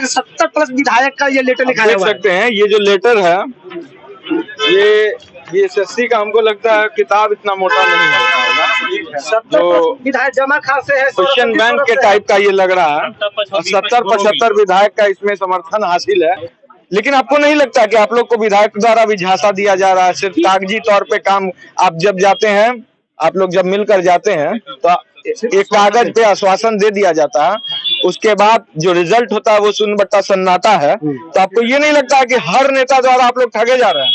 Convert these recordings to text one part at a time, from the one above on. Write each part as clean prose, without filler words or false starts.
70+ विधायक का ये लेटर लिखा देख सकते हैं। ये जो लेटर है ये एसएससी का, हमको लगता है किताब इतना मोटा नहीं होगा, 70+ विधायक जमा खासे है, क्वेश्चन बैंक के टाइप का ये लग रहा है। 70-75 विधायक का इसमें समर्थन हासिल है। लेकिन आपको नहीं लगता कि आप लोग को विधायक द्वारा भी झांसा दिया जा रहा है? सिर्फ कागजी तौर पे काम, आप जब जाते हैं, आप लोग जब मिलकर जाते हैं तो एक कागज पे आश्वासन दे दिया जाता है, उसके बाद जो रिजल्ट होता है वो शून्य बट्टा सन्नाटा है। तो आपको ये नहीं लगता है कि हर नेता द्वारा आप लोग ठगे जा रहे हैं?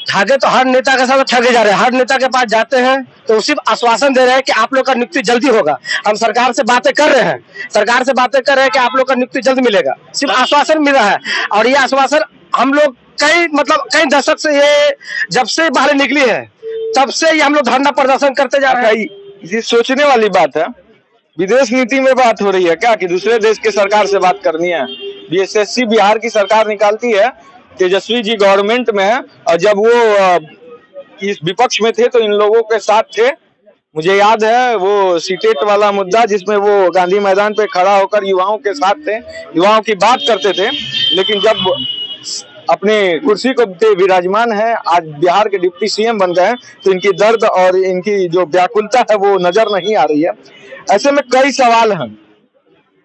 ठगे तो हर नेता के साथ ठगे जा रहे हैं। हर नेता के पास जाते हैं तो सिर्फ आश्वासन दे रहे हैं कि आप लोग का नियुक्ति जल्दी होगा। हम सरकार से बातें कर रहे हैं, कि आप लोग का नियुक्ति जल्द मिलेगा, सिर्फ आश्वासन मिल रहा है। और ये आश्वासन हम लोग कई दशक से, ये जब से बाहर निकली है तब से ये हम लोग धरना प्रदर्शन करते जा रहे हैं। ये सोचने वाली बात है। विदेश नीति में बात हो रही है क्या कि दूसरे देश की सरकार से बात करनी है? बीएसएससी बिहार की सरकार निकालती है, तेजस्वी जी गवर्नमेंट में है, और जब वो इस विपक्ष में थे तो इन लोगों के साथ थे। मुझे याद है वो सीटेट वाला मुद्दा जिसमें वो गांधी मैदान पे खड़ा होकर युवाओं के साथ थे, युवाओं की बात करते थे। लेकिन जब अपने कुर्सी को विराजमान है, आज बिहार के डिप्टी सीएम बन गए हैं, तो इनकी दर्द और इनकी जो व्याकुलता है वो नजर नहीं आ रही है। ऐसे में कई सवाल हैं।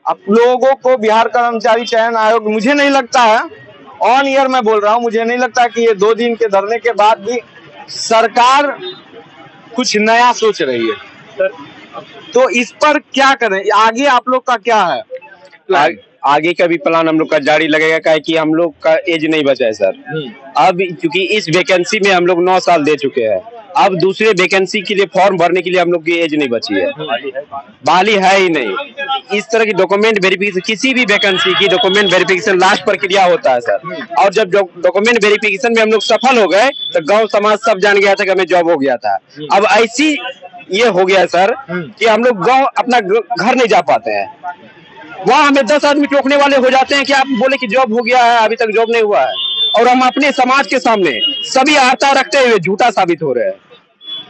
आप लोगों को बिहार कर्मचारी चयन आयोग, मुझे नहीं लगता है, ऑन ईयर मैं बोल रहा हूँ, मुझे नहीं लगता कि ये 2 दिन के धरने के बाद भी सरकार कुछ नया सोच रही है। तो इस पर क्या करें? आगे आप लोग का क्या है? आगे का भी प्लान हम लोग का जारी लगेगा, क्या है कि हम लोग का एज नहीं बचा है सर। अब क्योंकि इस वैकेंसी में हम लोग 9 साल दे चुके हैं, अब दूसरे वैकेंसी के लिए फॉर्म भरने के लिए हम लोग की एज नहीं बची है, बहाली है ही नहीं। इस तरह की डॉक्यूमेंट वेरिफिकेशन, किसी भी वैकेंसी की डॉक्यूमेंट वेरिफिकेशन लास्ट प्रक्रिया होता है सर। और जब डॉक्यूमेंट वेरिफिकेशन में हम लोग सफल हो गए तो गाँव समाज सब जान गया था कि हमें जॉब हो गया था। अब ऐसी ये हो गया सर कि हम लोग गाँव अपना घर नहीं जा पाते हैं, वहाँ हमें 10 आदमी टोकने वाले हो जाते हैं कि आप बोले कि जॉब हो गया है, अभी तक जॉब नहीं हुआ है। और हम अपने समाज के सामने सभी आस्था रखते हुए झूठा साबित हो रहे हैं।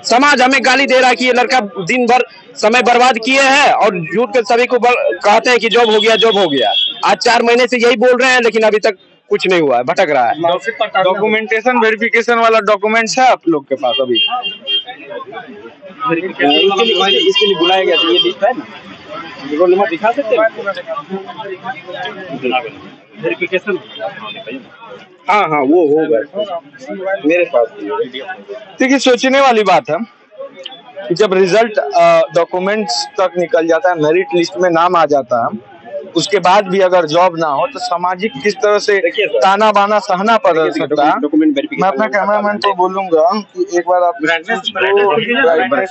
समाज हमें गाली दे रहा है कि ये लड़का दिन भर समय बर्बाद किए हैं, और झूठ के सभी को कहते हैं कि जॉब हो गया। आज 4 महीने से यही बोल रहे हैं, लेकिन अभी तक कुछ नहीं हुआ है, भटक रहा है। डॉक्यूमेंटेशन वेरिफिकेशन वाला डॉक्यूमेंट्स है आप लोग के पास? अभी इसके लिए बुलाया गया था, ये लिस्ट है ना, रोल नंबर दिखा सकते हैं? वेरिफिकेशन, हाँ वो होगा मेरे पास। देखिए, सोचने वाली बात है कि जब रिजल्ट डॉक्यूमेंट्स तक निकल जाता है, मेरिट लिस्ट में नाम आ जाता है, उसके बाद भी अगर जॉब ना हो तो सामाजिक किस तरह से ताना बाना सहना पड़ सकता है। मैं अपना कैमरामैन को बोलूंगा कि एक बार आप ब्राइटनेस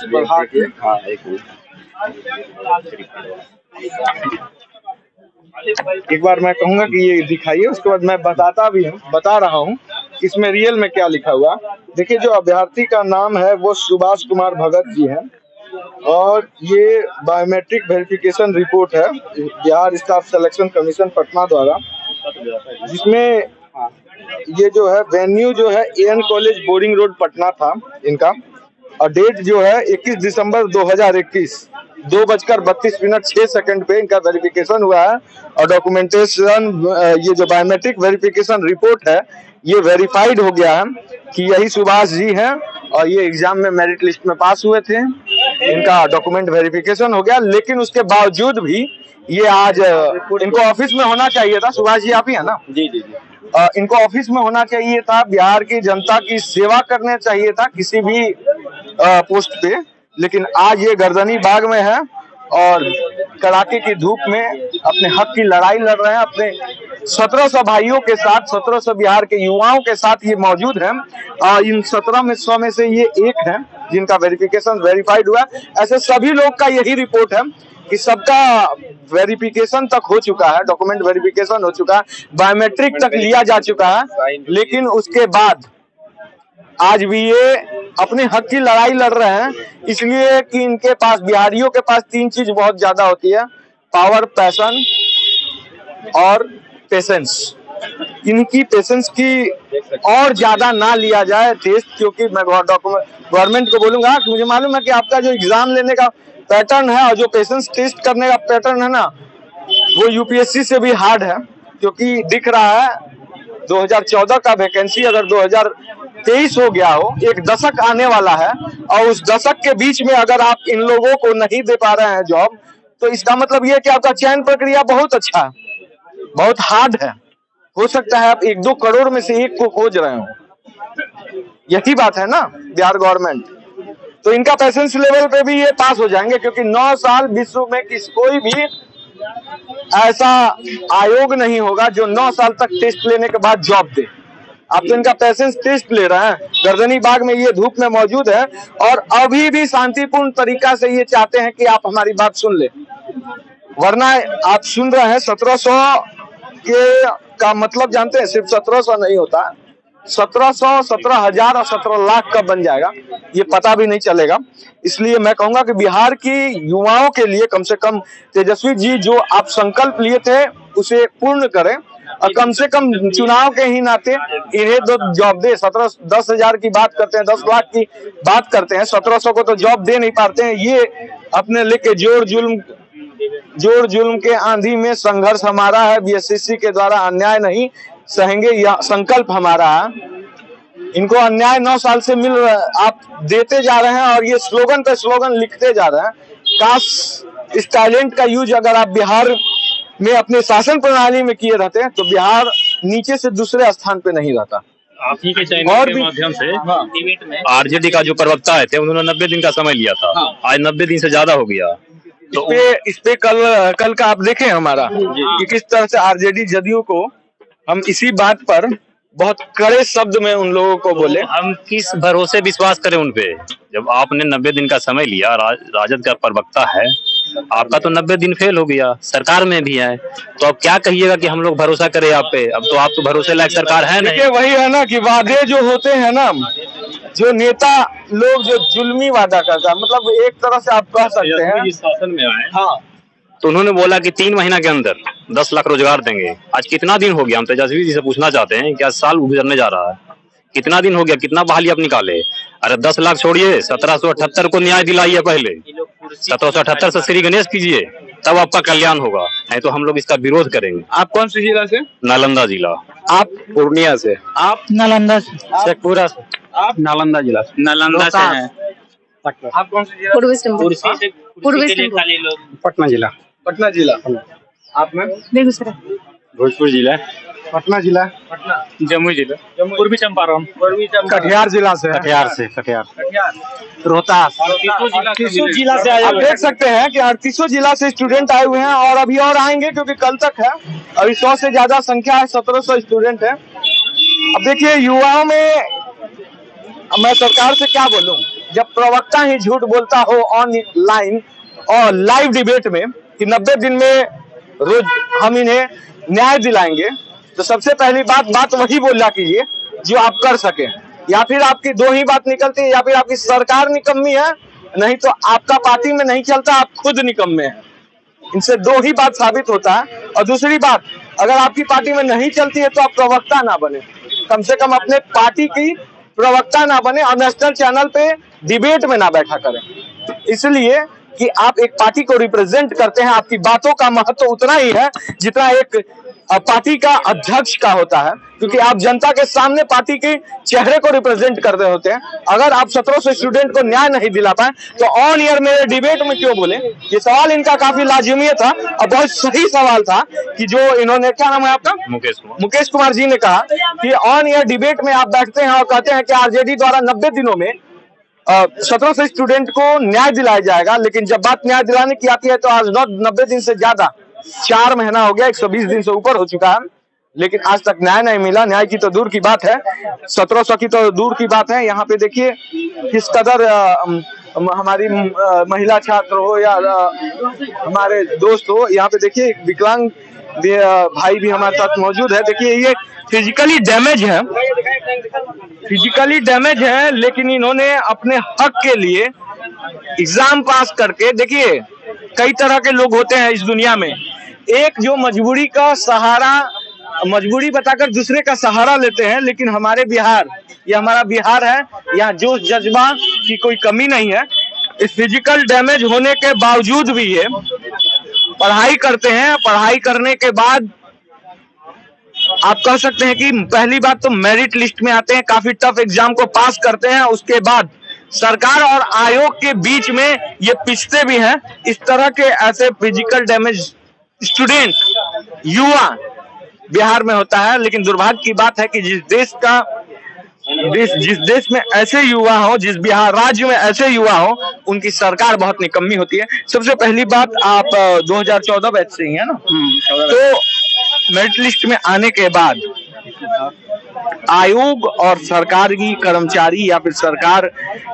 बढ़ा के, एक बार मैं कहूंगा कि ये दिखाइए, उसके बाद मैं बता रहा हूँ इसमें रियल में क्या लिखा हुआ। देखिए, जो अभ्यर्थी का नाम है वो सुभाष कुमार भगत जी हैं, और ये बायोमेट्रिक वेरिफिकेशन रिपोर्ट है Bihar staff selection commission Patna द्वारा, जिसमें ये जो है वेन्यू जो है A N college boring road Patna था इनका, और डेट जो है 21 दिसंबर 2021 2:32:06 पे इनका वेरिफिकेशन हुआ है। और डॉक्यूमेंटेशन, ये जो बायोमेट्रिक वेरिफिकेशन रिपोर्ट है ये वेरीफाइड हो गया है कि यही सुभाष जी हैं, और ये एग्जाम में मेरिट लिस्ट में पास हुए थे। इनका डॉक्यूमेंट वेरिफिकेशन हो गया, लेकिन उसके बावजूद भी ये आज इनको ऑफिस में होना चाहिए था। सुभाष जी आप ही है ना? जी। इनको ऑफिस में होना चाहिए था, बिहार की जनता की सेवा करने चाहिए था किसी भी पोस्ट पे, लेकिन आज ये गर्दनी बाग में है और कड़ाके की धूप में अपने हक की लड़ाई लड़ रहे हैं। अपने 1700 भाइयों के साथ, 1700 बिहार के युवाओं के साथ ये मौजूद हैं, और इन 1700 में से ये एक है जिनका वेरिफिकेशन वेरीफाइड हुआ। ऐसे सभी लोग का यही रिपोर्ट है कि सबका वेरिफिकेशन तक हो चुका है, डॉक्यूमेंट वेरिफिकेशन हो चुका है, बायोमेट्रिक तक लिया जा चुका है, लेकिन उसके बाद आज भी ये अपने हक की लड़ाई लड़ रहे हैं। इसलिए कि इनके पास, बिहारियों के पास 3 चीज बहुत ज्यादा होती है: पावर, पैशन और पेशेंस। इनकी पेशेंस की और ज्यादा ना लिया जाए टेस्ट, क्योंकि मैं गवर्नमेंट को बोलूंगा कि मुझे मालूम है कि आपका जो एग्जाम लेने का पैटर्न है और जो पेशेंस टेस्ट करने का पैटर्न है ना, वो यूपीएससी से भी हार्ड है। क्योंकि दिख रहा है 2014 का वैकेंसी अगर 2023 हो गया हो, एक दशक आने वाला है और उस दशक के बीच में अगर आप इन लोगों को नहीं दे पा रहे हैं जॉब, तो इसका मतलब ये है कि आपका चयन प्रक्रिया बहुत अच्छा है, बहुत हार्ड है। हो सकता है आप 1-2 करोड़ में से एक को खोज रहे हो, यही बात है ना बिहार गवर्नमेंट। तो इनका पैसेंस लेवल पे भी ये पास हो जाएंगे, क्योंकि 9 साल विश्व में कोई भी ऐसा आयोग नहीं होगा जो 9 साल तक टेस्ट लेने के बाद जॉब दे। आप तो इनका पैसेंस टेस्ट ले रहे हैं। गर्दनी बाग में ये धूप में मौजूद है और अभी भी शांतिपूर्ण तरीका से ये चाहते हैं कि आप हमारी बात सुन ले, वरना आप सुन रहे हैं 1700 के का मतलब जानते हैं, सिर्फ 1700 नहीं होता, 1700, 17,000 और 17 लाख कब बन जाएगा ये पता भी नहीं चलेगा। इसलिए मैं कहूंगा कि बिहार की युवाओं के लिए कम से कम तेजस्वी जी जो आप संकल्प लिए थे उसे पूर्ण करें और कम से कम चुनाव के ही नाते इन्हें तो जॉब दे। 10,000 की बात करते हैं, 10 लाख की बात करते हैं, 1700 को तो जॉब दे नहीं पाते हैं। ये अपने लेके जोर जुल्म के आंधी में संघर्ष हमारा है, बीएससीसी के द्वारा अन्याय नहीं सहेंगे, यह संकल्प हमारा है। इनको अन्याय 9 साल से मिल रहा है, आप देते जा रहे हैं और ये स्लोगन पे स्लोगन लिखते जा रहे हैं। काश इस टैलेंट का यूज अगर आप बिहार में अपने शासन प्रणाली में किए रहते हैं तो बिहार नीचे से दूसरे स्थान पे नहीं रहता। आप ही के चैनल के माध्यम से डिबेट में आरजेडी का जो प्रवक्ता थे उन्होंने 90 दिन का समय लिया था, आज 90 दिन से ज्यादा हो गया। तो इस पे कल का आप देखें हमारा कि किस तरह से आरजेडी जदयू को हम इसी बात पर बहुत कड़े शब्द में उन लोगों को बोले। हम किस भरोसे विश्वास करें उनपे, जब आपने 90 दिन का समय लिया, राजद का प्रवक्ता है, आपका तो 90 दिन फेल हो गया, सरकार में भी है, तो अब क्या कहिएगा कि हम लोग भरोसा करें आप पे? अब तो आप तो भरोसे लायक सरकार है नहीं। वही है ना कि वादे जो होते हैं ना, जो नेता लोग जो जुल्मी वादा करता है, मतलब एक तरह से आप कह सकते हैं शासन में आए हाँ, तो उन्होंने बोला कि 3 महीना के अंदर 10 लाख रोजगार देंगे। आज कितना दिन हो गया? हम तेजस्वी जी से पूछना चाहते हैं, क्या साल गुजरने जा रहा है, कितना दिन हो गया, कितना बहाली आप निकाले? अरे 10 लाख छोड़िए, 1778 को न्याय दिलाइए, पहले 1778 से श्री गणेश कीजिए, तब आपका कल्याण होगा, नहीं तो हम लोग इसका विरोध करेंगे। आप कौन सी जिला से? नालंदा जिला। आप पूर्णिया से। आप नालंदा शेखपुरा से। आप नालंदा जिला से। नालंदा से हैं। आप कौन सी जिला? पूर्वी सिंहभूम। पटना जिला। पटना जिला। आप में? बेगूसराय। भोजपुर जिला। पटना जिला। जमुई जिला। पूर्वी चंपारण। कटिहार जिला से। कटिहार। रोहतास। 38 जिला से आए। आप देख सकते हैं कि 38 जिला से स्टूडेंट आए हुए हैं और अभी और आएंगे क्योंकि कल तक है। अभी 100 से ज्यादा संख्या है, 1700 स्टूडेंट है। अब देखिए युवाओं में मैं सरकार से क्या बोलूं, जब प्रवक्ता ही झूठ बोलता हो ऑनलाइन और लाइव डिबेट में कि 90 दिन में रोज हम इन्हें न्याय दिलाएंगे, तो सबसे पहली बात वही बोला कीजिए जो आप कर सके। या फिर आपकी 2 ही बात निकलती है, या फिर आपकी सरकार निकम्मी है, नहीं तो आपका पार्टी में नहीं चलता, आप खुद निकम्मे हैं। इनसे 2 ही बात साबित होता है। और दूसरी बात, अगर आपकी पार्टी में नहीं चलती है तो आप प्रवक्ता ना बने, कम से कम अपने पार्टी की प्रवक्ता ना बने और नेशनल चैनल पे डिबेट में ना बैठा करें, इसलिए कि आप एक पार्टी को रिप्रेजेंट करते हैं। आपकी बातों का महत्व उतना ही है जितना एक पार्टी का अध्यक्ष का होता है, क्योंकि आप जनता के सामने पार्टी के चेहरे को रिप्रेजेंट कर रहे होते हैं। अगर आप 1700 स्टूडेंट को न्याय नहीं दिला पाए तो ऑन ईयर मेरे डिबेट में क्यों बोले? ये सवाल इनका काफी लाजिमी था और बहुत सही सवाल था कि जो इन्होंने, क्या नाम है आपका? मुकेश कुमार जी ने कहा कि ऑन ईयर डिबेट में आप बैठते हैं और कहते हैं कि आरजेडी द्वारा 90 दिनों में 1700 स्टूडेंट को न्याय दिलाया जाएगा, लेकिन जब बात न्याय दिलाने की आती है तो आज 90 दिन से ज्यादा 4 महीना हो गया, 120 दिन से ऊपर हो चुका है, लेकिन आज तक न्याय नहीं मिला। न्याय की तो दूर की बात है, 1700 की तो दूर की बात है। यहाँ पे देखिए किस कदर हमारी महिला छात्र हो या हमारे दोस्त हो, यहाँ पे देखिए विकलांग भाई भी हमारे साथ मौजूद है। देखिए ये फिजिकली डैमेज है, लेकिन इन्होंने अपने हक के लिए एग्जाम पास करके, देखिए कई तरह के लोग होते हैं इस दुनिया में, एक जो मजबूरी का सहारा, मजबूरी बताकर दूसरे का सहारा लेते हैं, लेकिन हमारे बिहार, ये हमारा बिहार है, यहाँ जोश जज्बा की कोई कमी नहीं है। इस फिजिकल डैमेज होने के बावजूद भी ये पढ़ाई करते हैं, पढ़ाई करने के बाद आप कह सकते हैं कि पहली बात तो मेरिट लिस्ट में आते हैं, काफी टफ एग्जाम को पास करते हैं, उसके बाद सरकार और आयोग के बीच में ये पिछते भी हैं। इस तरह के ऐसे फिजिकल डैमेज स्टूडेंट युवा बिहार में होता है, लेकिन दुर्भाग्य की बात है कि जिस देश में ऐसे युवा हो, जिस बिहार राज्य में ऐसे युवा हो, उनकी सरकार बहुत निकम्मी होती है। सबसे पहली बात, आप 2014 बैच से ही है ना, तो मेरिट लिस्ट में आने के बाद आयोग और सरकारी कर्मचारी या फिर सरकार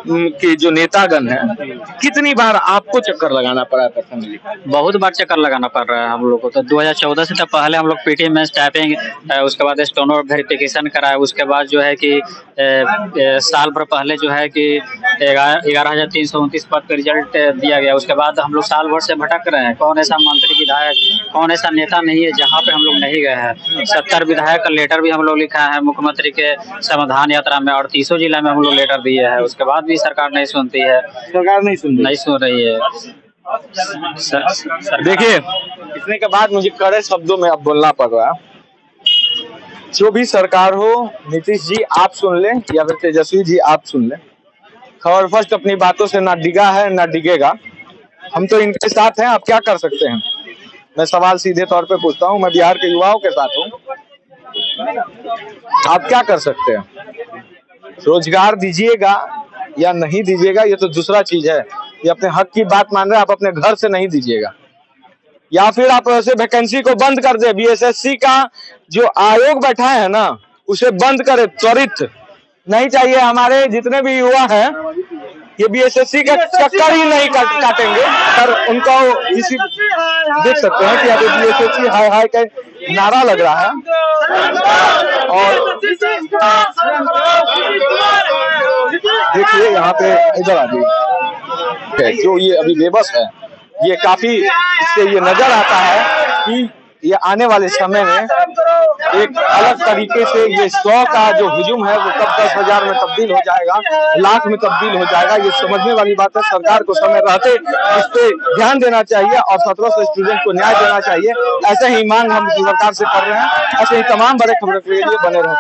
के जो नेतागण हैं, कितनी बार आपको चक्कर लगाना पड़ा है पर्सनली? बहुत बार चक्कर लगाना पड़ रहा है हम लोग को। तो 2014 से तो पहले हम लोग पीटी मेंस टाइपिंग, उसके बाद स्टेनो वेरिफिकेशन कराए, उसके बाद जो है कि साल भर पहले जो है कि 11,329 पद का रिजल्ट दिया गया। उसके बाद हम लोग साल भर से भटक रहे हैं, कौन ऐसा मंत्री विधायक, कौन ऐसा नेता नहीं है जहाँ पे हम लोग नहीं गए हैं। 70 विधायक का लेटर भी हम लोग लिखा है मुख्यमंत्री के समाधान यात्रा में, और 30 जिला में हम लोग लेटर दिए हैं, उसके बाद भी सरकार नहीं सुनती है। सरकार नहीं सुन रही है। देखिए, इतने के बाद मुझे कड़े शब्दों में अब बोलना पड़ रहा है। जो भी सरकार हो, नीतीश जी आप सुन लें या फिर तेजस्वी जी आप सुन लें, खबर फर्स्ट अपनी बातों से ना डिगा है ना डिगेगा। हम तो इनके साथ हैं, आप क्या कर सकते हैं? मैं सवाल सीधे तौर पे पूछता हूं, मैं बिहार के युवाओं के साथ हूं, आप क्या कर सकते हैं? रोजगार दीजिएगा या नहीं दीजिएगा ये तो दूसरा चीज है, ये अपने हक की बात मान रहे हैं, आप अपने घर से नहीं दीजिएगा, या फिर आप ऐसे वैकेंसी को बंद कर दे। बीएसएससी का जो आयोग बैठा है ना, उसे बंद करे त्वरित। नहीं चाहिए, हमारे जितने भी युवा हैं ये बीएसएससी का चक्कर ही नहीं काटेंगे, पर उनको किसी देख सकते हैं कि अभी बीएसएससी हाय हाय का नारा लग रहा है। और देखिए यहाँ पे, इधर आ जाइए, जो ये अभी बेबस है, ये काफी, इससे ये नजर आता है कि ये आने वाले समय में एक अलग तरीके से ये 100 का जो हुजूम है वो कब 10,000 में तब्दील हो जाएगा, लाख में तब्दील हो जाएगा, ये समझने वाली बात है। सरकार को समय रहते इस पे ध्यान देना चाहिए और 1700 स्टूडेंट को न्याय देना चाहिए। ऐसे ही मांग हम सरकार से कर रहे हैं। ऐसे ही तमाम बड़े खबरों के लिए बने रहें।